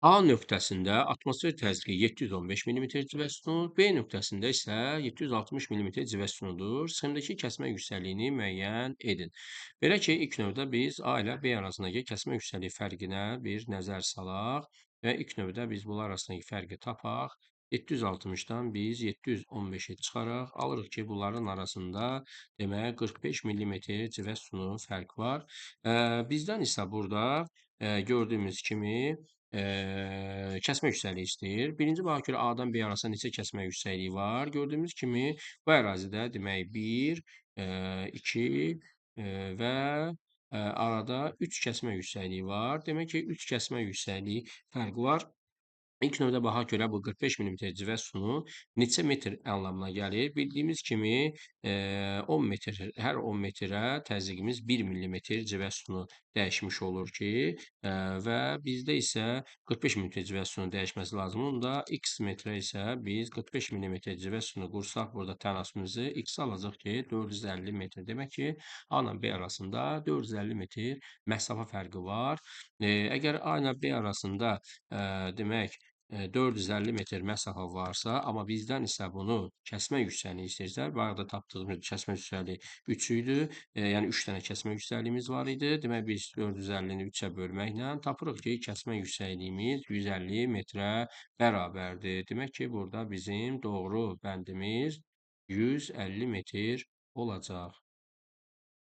A nöqtəsində atmosfer təzyiqi 715 millimetr civə sütunu, B nöqtəsində isə 760 millimetr civə sütunudur. Sxemdəki kəsmə yüksəkliyini müəyyən edin. Belə ki, ilk növdə biz A ilə B arasındakı kəsmə yüksəkliyi fərqinə bir nəzər salaq və ilk növdə biz bunlar arasındakı fərqi tapaq. 760-dan biz 715-i çıxaraq alırıq ki, bunların arasında demək 45 millimetr civə sütunu fərq var. Bizdən isə burada gördüyümüz kimi kəsmə yüksəkliyi istəyir. Birinci baxa görə A-dan B arasında neçə kəsmə yüksəkliyi var? Gördüyümüz kimi bu ərazidə demək 1, 2 və arada 3 kəsmə yüksəkliyi var. Demək ki, 3 kəsmə yüksəkliyi fərqi var. İlk növdə baxaq görə bu 45 millimetr civə sütunu neçə metr anlamına gəlir? Bildiyimiz kimi 10 metr, hər 10 metrə təzyiqimiz 1 millimetr civə sütunu dəyişmiş olur ki, və bizdə isə 45 millimetr civə sütunun dəyişməsi lazımdır. Onda x metrə isə biz 45 millimetr civə sütunu qursaq burada tənasümüzü x alacaq ki, 450 metr. Demək ki, A ilə B arasında 450 metr məsafə fərqi var. Əgər A ilə B arasında demək 450 metr məsafə varsa, amma bizdən isə bunu kəsmə yüksəkliyi istəyirsə, bayaqda tapdığımız kəsmə yüksəkliyi 3 idi. Yəni 3 dənə kəsmə yüksəkliyimiz var idi. Demək biz 450-ni 3-ə bölməklə tapırıq ki, kəsmə yüksəkliyimiz 150 metrə bərabərdir. Demək ki, burada bizim doğru bəndimiz 150 metr olacaq.